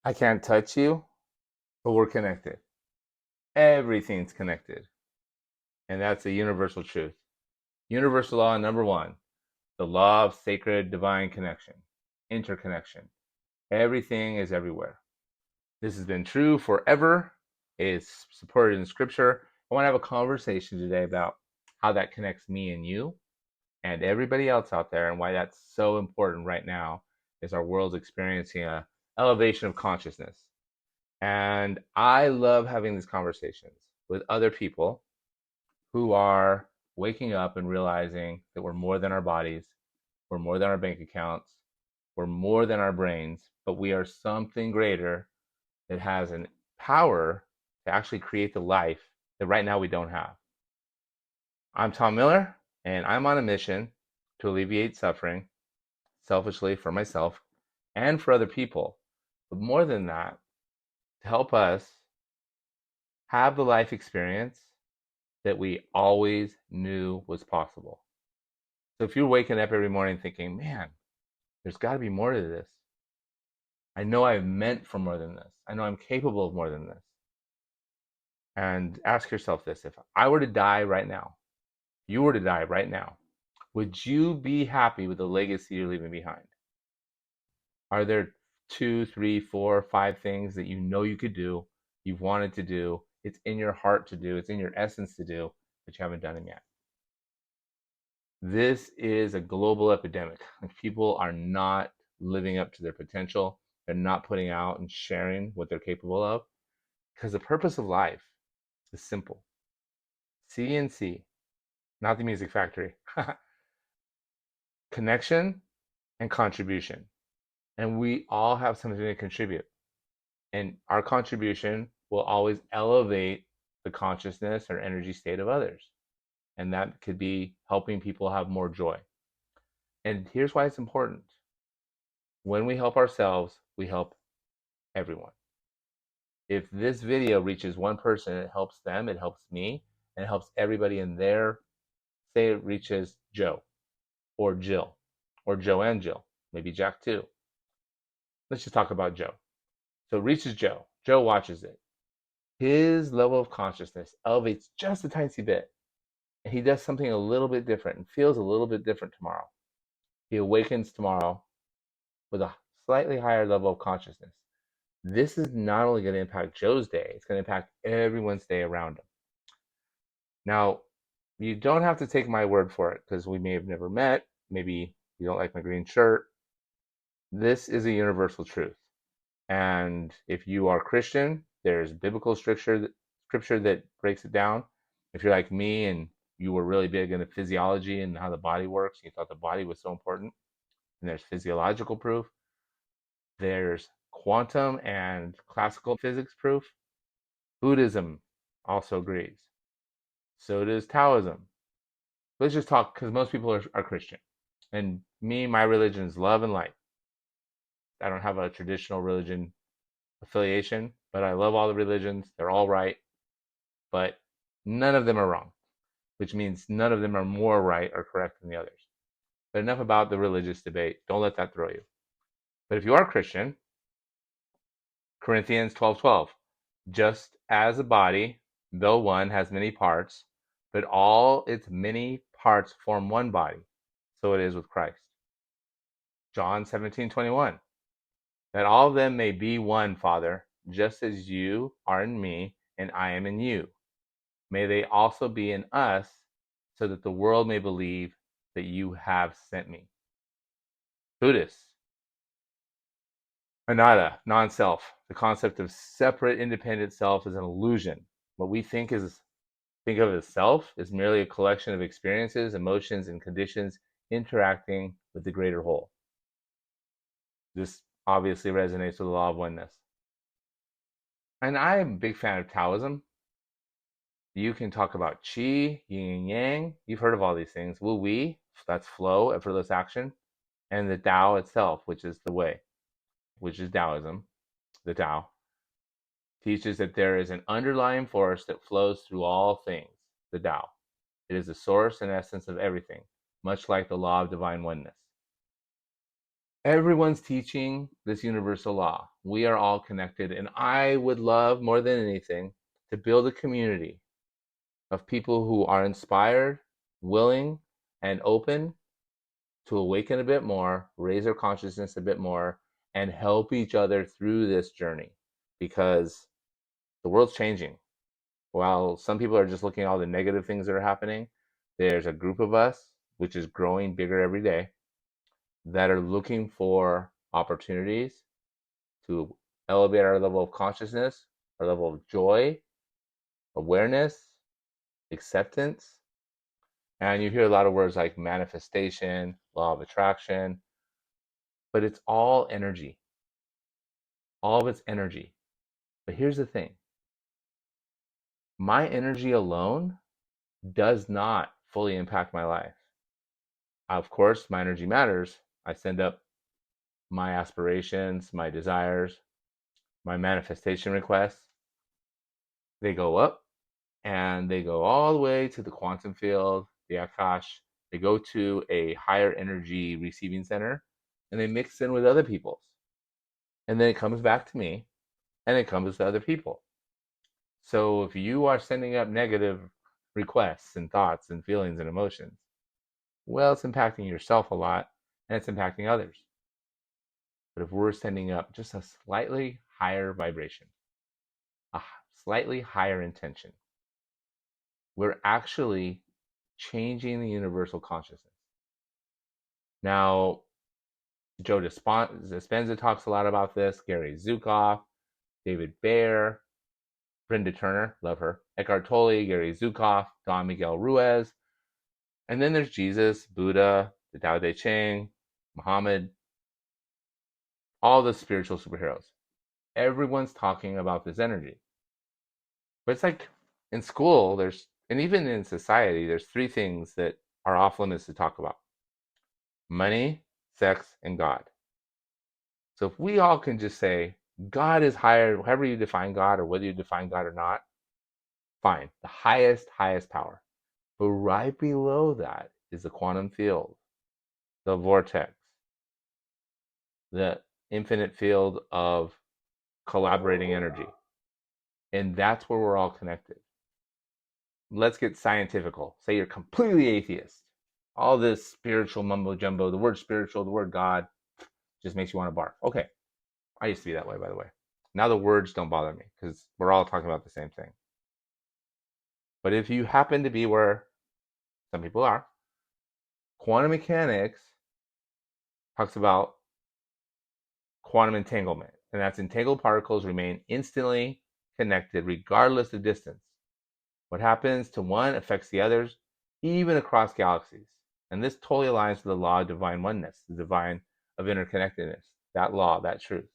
I can't touch you, but we're connected. Everything's connected. And that's a universal truth. Universal law number one, the law of sacred divine connection, interconnection. Everything is everywhere. This has been true forever. It's supported in scripture. I want to have a conversation today about how that connects me and you and everybody else out there, and why that's so important right now as our world's experiencing a elevation of consciousness. And I love having these conversations with other people who are waking up and realizing that we're more than our bodies, we're more than our bank accounts, we're more than our brains, but we are something greater that has an power to actually create the life that right now we don't have. I'm Tom Miller, and I'm on a mission to alleviate suffering selfishly for myself and for other people. But more than that, to help us have the life experience that we always knew was possible. So if you're waking up every morning thinking, man, there's got to be more to this. I know I'm meant for more than this. I know I'm capable of more than this. And ask yourself this: if I were to die right now, you were to die right now, would you be happy with the legacy you're leaving behind? Are there two, three, four, five things that you know you could do, you've wanted to do, it's in your heart to do, it's in your essence to do, but you haven't done them yet? This is a global epidemic. People are not living up to their potential. They're not putting out and sharing what they're capable of, because the purpose of life is simple. CNC, not the Music Factory. Connection and contribution. And we all have something to contribute. And our contribution will always elevate the consciousness or energy state of others. And that could be helping people have more joy. And here's why it's important. When we help ourselves, we help everyone. If this video reaches one person, it helps them, it helps me, and it helps everybody in there. Say it reaches Joe or Jill or Joe and Jill, maybe Jack too. Let's just talk about Joe. So it reaches Joe. Joe watches it. His level of consciousness elevates just a tiny bit, and he does something a little bit different and feels a little bit different tomorrow. He awakens tomorrow with a slightly higher level of consciousness. This is not only going to impact Joe's day, it's going to impact everyone's day around him. Now, you don't have to take my word for it, because we may have never met. Maybe you don't like my green shirt. This is a universal truth. And if you are Christian, there's biblical scripture that breaks it down. If you're like me and you were really big into physiology and how the body works, you thought the body was so important, and there's physiological proof. There's quantum and classical physics proof. Buddhism also agrees. So does Taoism. Let's just talk, because most people are Christian. And me, my religion is love and light. I don't have a traditional religion affiliation, but I love all the religions. They're all right, but none of them are wrong, which means none of them are more right or correct than the others. But enough about the religious debate. Don't let that throw you. But if you are Christian, Corinthians 12:12, just as a body, though one, has many parts, but all its many parts form one body, so it is with Christ. John 17:21, that all of them may be one, Father, just as you are in me and I am in you. May they also be in us, so that the world may believe that you have sent me. Buddhists, anatta, non-self. The concept of separate, independent self is an illusion. What we think of as self is merely a collection of experiences, emotions, and conditions interacting with the greater whole. This obviously resonates with the law of oneness. And I am a big fan of Taoism. You can talk about qi, yin and yang. You've heard of all these things. Wu wei, that's flow, effortless action. And the Tao itself, which is the way, which is Taoism, the Tao, teaches that there is an underlying force that flows through all things, the Tao. It is the source and essence of everything, much like the law of divine oneness. Everyone's teaching this universal law. We are all connected. And I would love more than anything to build a community of people who are inspired, willing, and open to awaken a bit more, raise their consciousness a bit more, and help each other through this journey, because the world's changing. While some people are just looking at all the negative things that are happening, there's a group of us, which is growing bigger every day, that are looking for opportunities to elevate our level of consciousness, our level of joy, awareness, acceptance. And you hear a lot of words like manifestation, law of attraction, but it's all energy. All of it's energy. But here's the thing, my energy alone does not fully impact my life. Of course, my energy matters. I send up my aspirations, my desires, my manifestation requests. They go up and they go all the way to the quantum field, the Akash. They go to a higher energy receiving center and they mix in with other people's. And then it comes back to me and it comes to other people. So if you are sending up negative requests and thoughts and feelings and emotions, well, it's impacting yourself a lot and it's impacting others. But if we're sending up just a slightly higher vibration, a slightly higher intention, we're actually changing the universal consciousness. Now, Joe Dispenza talks a lot about this, Gary Zukav, David Bayer, Brenda Turner, love her, Eckhart Tolle, Gary Zukav, Don Miguel Ruiz, and then there's Jesus, Buddha, the Tao Te Ching, Muhammad, all the spiritual superheroes. Everyone's talking about this energy. But it's like in school, and even in society, there's three things that are off limits to talk about: money, sex, and God. So if we all can just say, God is higher, however you define God, or whether you define God or not, fine, the highest power. But right below that is the quantum field, the vortex, the infinite field of collaborating energy. And that's where we're all connected. Let's get scientifical. Say you're completely atheist. All this spiritual mumbo jumbo, the word spiritual, the word God, just makes you want to barf. Okay, I used to be that way, by the way. Now the words don't bother me because we're all talking about the same thing. But if you happen to be where some people are, quantum mechanics talks about quantum entanglement, and that's entangled particles remain instantly connected regardless of distance. What happens to one affects the others, even across galaxies. And this totally aligns with the law of divine oneness, the divine of interconnectedness, that law, that truth,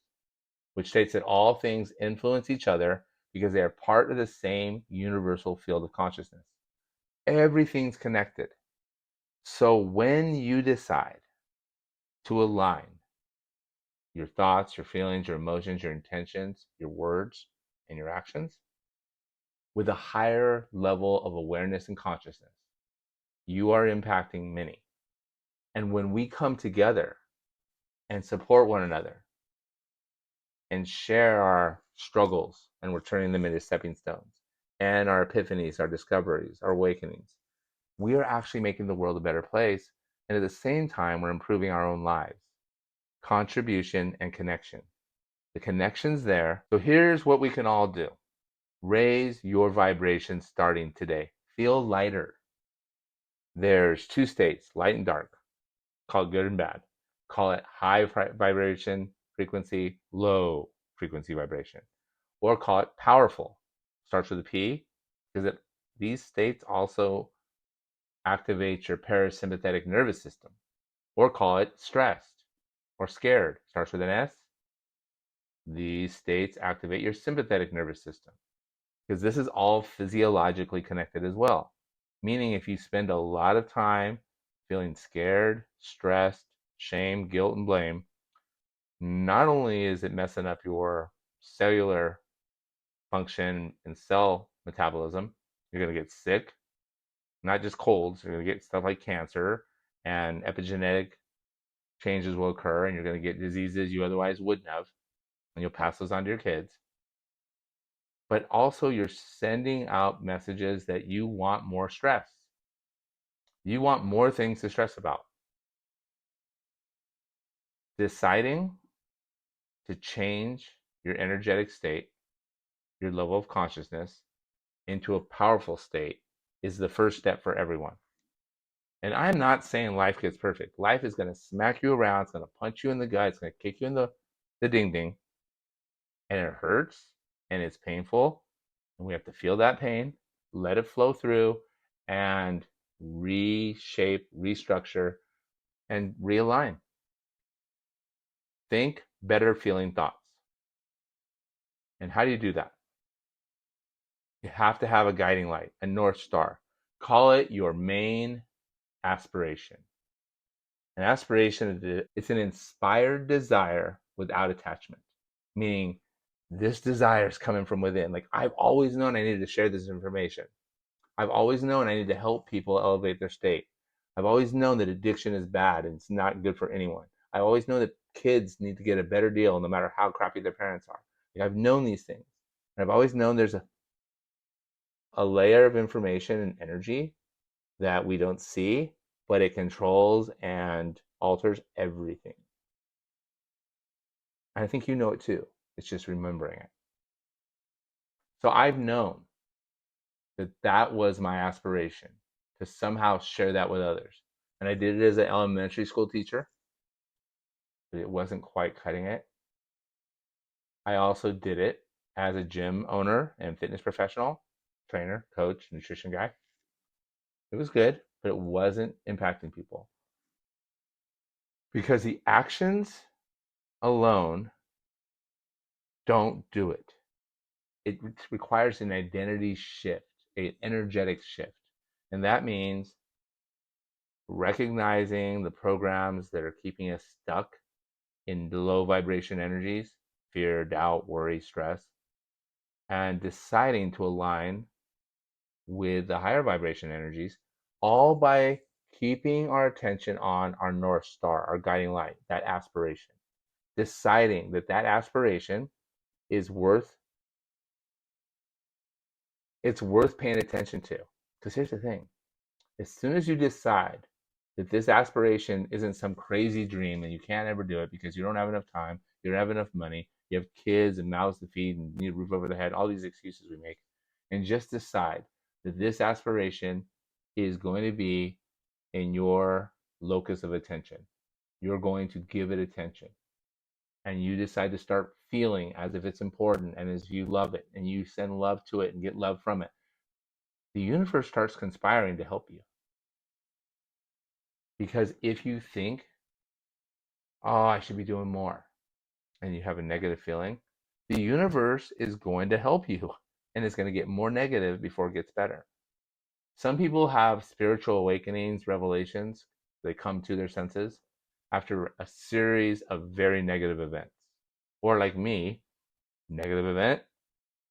which states that all things influence each other because they are part of the same universal field of consciousness. Everything's connected. So when you decide to align your thoughts, your feelings, your emotions, your intentions, your words, and your actions with a higher level of awareness and consciousness, you are impacting many. And when we come together and support one another and share our struggles, and we're turning them into stepping stones, and our epiphanies, our discoveries, our awakenings, we are actually making the world a better place. And at the same time, we're improving our own lives. Contribution and connection. The connection's there. So here's what we can all do. Raise your vibration starting today. Feel lighter. There's two states, light and dark. Call it good and bad. Call it high vibration frequency, low frequency vibration. Or call it powerful. Starts with a P, because these states also activate your parasympathetic nervous system. Or call it stressed or scared. Starts with an S. These states activate your sympathetic nervous system, because this is all physiologically connected as well. Meaning if you spend a lot of time feeling scared, stressed, shame, guilt, and blame, not only is it messing up your cellular function and cell metabolism, you're going to get sick, not just colds, you're going to get stuff like cancer and epigenetic changes will occur and you're going to get diseases you otherwise wouldn't have, and you'll pass those on to your kids. But also, you're sending out messages that you want more stress. You want more things to stress about. Deciding to change your energetic state, your level of consciousness, into a powerful state is the first step for everyone. And I'm not saying life gets perfect. Life is going to smack you around. It's going to punch you in the gut. It's going to kick you in the ding ding. And it hurts and it's painful. And we have to feel that pain, let it flow through, and reshape, restructure, and realign. Think better feeling thoughts. And how do you do that? You have to have a guiding light, a North Star. Call it your main aspiration. An aspiration, it's an inspired desire without attachment, meaning this desire is coming from within. Like, I've always known I needed to share this information. I've always known I need to help people elevate their state. I've always known that addiction is bad and it's not good for anyone. I always know that kids need to get a better deal no matter how crappy their parents are. Like, I've known these things. And I've always known there's a layer of information and energy that we don't see, but it controls and alters everything. And I think you know it too. It's just remembering it. So I've known that that was my aspiration, to somehow share that with others. And I did it as an elementary school teacher, but it wasn't quite cutting it. I also did it as a gym owner and fitness professional, trainer, coach, nutrition guy. It was good, but it wasn't impacting people. Because the actions alone don't do it. It requires an identity shift, an energetic shift. And that means recognizing the programs that are keeping us stuck in low vibration energies, fear, doubt, worry, stress, and deciding to align with the higher vibration energies, all by keeping our attention on our North Star, our guiding light, that aspiration. Deciding that that aspiration is worth paying attention to. Because here's the thing. As soon as you decide that this aspiration isn't some crazy dream and you can't ever do it because you don't have enough time, you don't have enough money, you have kids and mouths to feed and need a roof over the head, all these excuses we make, and just decide that this aspiration is going to be in your locus of attention. You're going to give it attention. And you decide to start feeling as if it's important and as if you love it, and you send love to it and get love from it. The universe starts conspiring to help you. Because if you think, oh, I should be doing more, and you have a negative feeling, the universe is going to help you, and it's going to get more negative before it gets better. Some people have spiritual awakenings, revelations. They come to their senses after a series of very negative events. Or like me, negative event,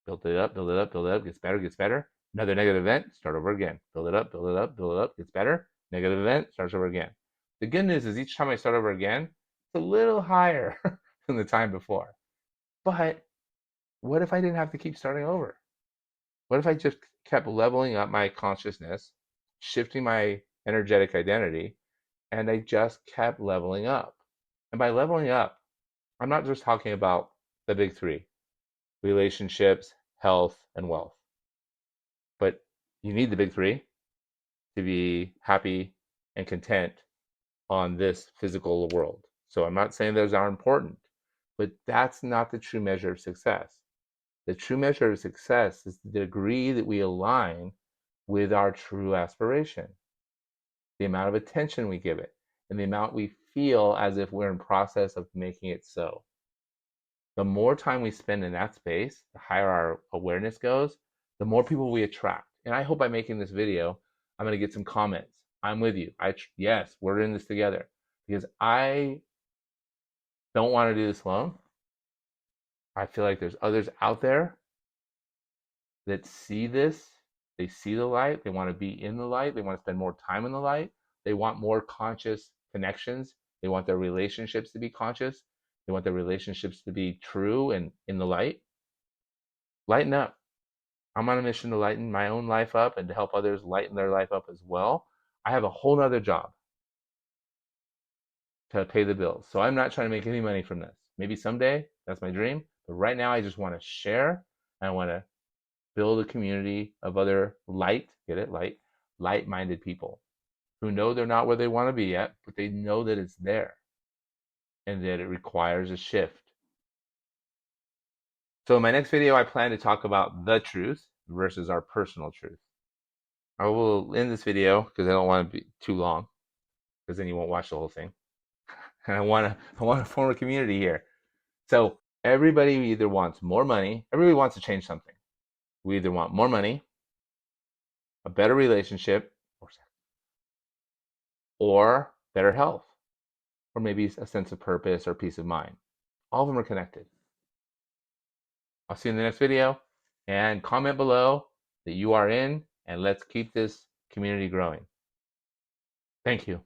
build it up, build it up, build it up, gets better. Another negative event, start over again. Build it up, build it up, build it up, gets better. Negative event, starts over again. The good news is each time I start over again, it's a little higher than the time before. But what if I didn't have to keep starting over? What if I just kept leveling up my consciousness, shifting my energetic identity, and I just kept leveling up? And by leveling up, I'm not just talking about the big three: relationships, health, and wealth. But you need the big three to be happy and content on this physical world. So I'm not saying those aren't important, but that's not the true measure of success. The true measure of success is the degree that we align with our true aspiration, the amount of attention we give it, and the amount we feel as if we're in process of making it so. The more time we spend in that space, the higher our awareness goes, the more people we attract. And I hope by making this video, I'm going to get some comments. I'm with you. Yes, we're in this together, because I don't want to do this alone. I feel like there's others out there that see this. They see the light. They want to be in the light. They want to spend more time in the light. They want more conscious connections They want their relationships to be conscious. They want their relationships to be true and in the light. Lighten up. I'm on a mission to lighten my own life up and to help others lighten their life up as well. I have a whole nother job to pay the bills. So I'm not trying to make any money from this. Maybe someday, that's my dream. But right now, I just want to share. I want to build a community of other light-minded people who know they're not where they want to be yet, but they know that it's there and that it requires a shift. So in my next video, I plan to talk about the truth versus our personal truth. I will end this video because I don't want to be too long, because then you won't watch the whole thing. And I want to form a community here. So everybody either wants more money, everybody wants to change something. We either want more money, a better relationship, or better health, or maybe a sense of purpose or peace of mind. All of them are connected. I'll see you in the next video, and comment below that you are in, and let's keep this community growing. Thank you.